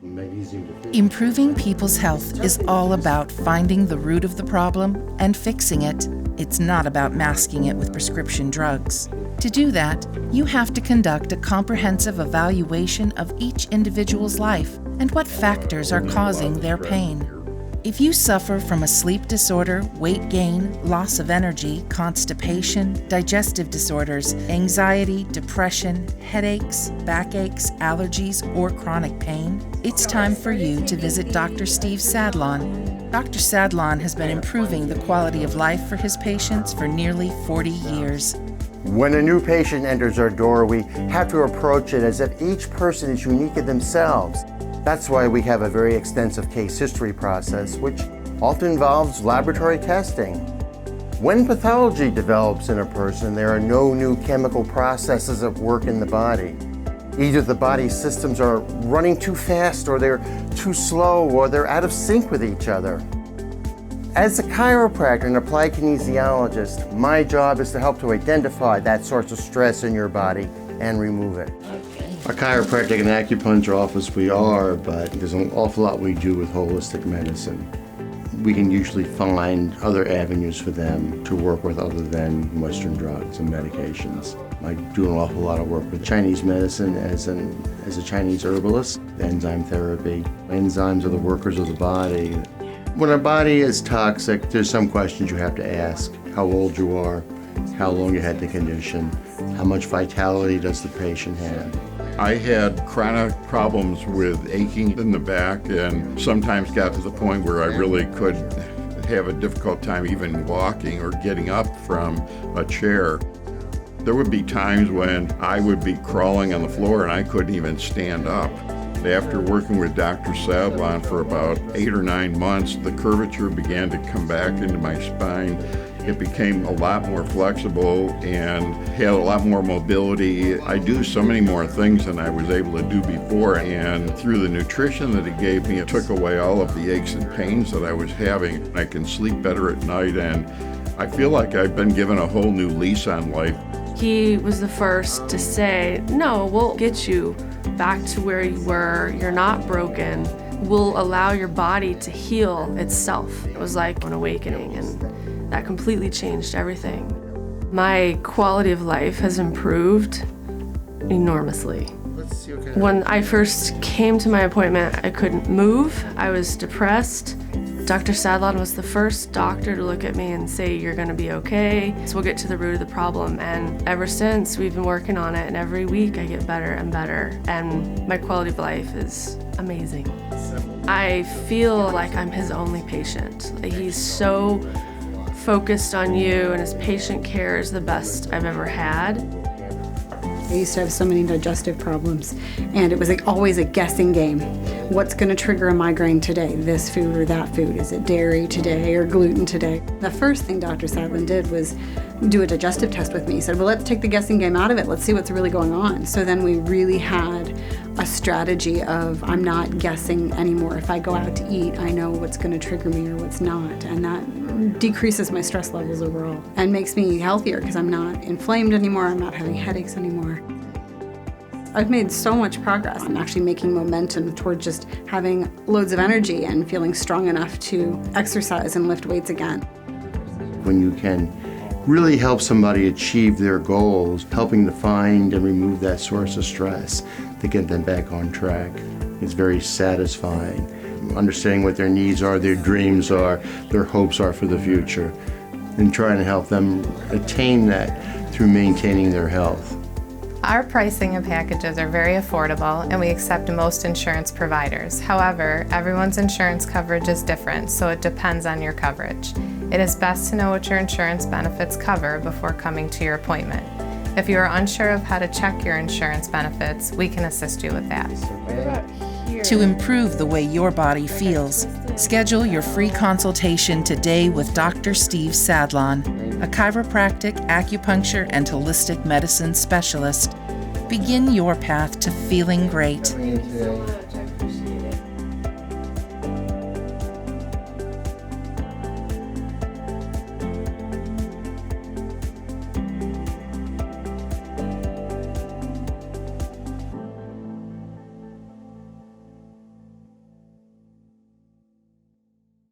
Improving people's health is all about finding the root of the problem and fixing it. It's not about masking it with prescription drugs. To do that, you have to conduct a comprehensive evaluation of each individual's life and what factors are causing their pain. If you suffer from a sleep disorder, weight gain, loss of energy, constipation, digestive disorders, anxiety, depression, headaches, backaches, allergies, or chronic pain, it's time for you to visit Dr. Steve Sadlon. Dr. Sadlon has been improving the quality of life for his patients for nearly 40 years. When a new patient enters our door, we have to approach it as if each person is unique in themselves. That's why we have a very extensive case history process, which often involves laboratory testing. When pathology develops in a person, there are no new chemical processes at work in the body. Either the body's systems are running too fast, or they're too slow, or they're out of sync with each other. As a chiropractor and applied kinesiologist, my job is to help to identify that source of stress in your body and remove it. A chiropractic and acupuncture office we are, but there's an awful lot we do with holistic medicine. We can usually find other avenues for them to work with other than Western drugs and medications. I do an awful lot of work with Chinese medicine as a Chinese herbalist, enzyme therapy. Enzymes are the workers of the body. When a body is toxic, there's some questions you have to ask. How old you are, how long you had the condition, how much vitality does the patient have. I had chronic problems with aching in the back and sometimes got to the point where I really could have a difficult time even walking or getting up from a chair. There would be times when I would be crawling on the floor and I couldn't even stand up. After working with Dr. Sadlon for about 8 or 9 months, the curvature began to come back into my spine. It became a lot more flexible and had a lot more mobility. I do so many more things than I was able to do before, and through the nutrition that it gave me, it took away all of the aches and pains that I was having. I can sleep better at night, and I feel like I've been given a whole new lease on life. He was the first to say, no, we'll get you back to where you were. You're not broken. We'll allow your body to heal itself. It was like an awakening, and that completely changed everything. My quality of life has improved enormously. When I first came to my appointment, I couldn't move. I was depressed. Dr. Sadlon was the first doctor to look at me and say, you're gonna be okay, so we'll get to the root of the problem. And ever since, we've been working on it, and every week I get better and better, and my quality of life is amazing. I feel like I'm his only patient. He's so focused on you, and his patient care is the best I've ever had. I used to have so many digestive problems, and it was like always a guessing game. What's going to trigger a migraine today? This food or that food? Is it dairy today or gluten today? The first thing Dr. Sadlon did was do a digestive test with me. He said, well, let's take the guessing game out of it. Let's see what's really going on. So then we really had a strategy of, I'm not guessing anymore. If I go out to eat, I know what's going to trigger me or what's not. And that decreases my stress levels overall and makes me healthier because I'm not inflamed anymore. I'm not having headaches anymore. I've made so much progress. I'm actually making momentum toward just having loads of energy and feeling strong enough to exercise and lift weights again. When you can really help somebody achieve their goals, helping to find and remove that source of stress to get them back on track, it's very satisfying. Understanding what their needs are, their dreams are, their hopes are for the future, and trying to help them attain that through maintaining their health. Our pricing and packages are very affordable, and we accept most insurance providers. However, everyone's insurance coverage is different, so it depends on your coverage. It is best to know what your insurance benefits cover before coming to your appointment. If you are unsure of how to check your insurance benefits, we can assist you with that. To improve the way your body feels, schedule your free consultation today with Dr. Steve Sadlon, a chiropractic, acupuncture, and holistic medicine specialist. Begin your path to feeling great.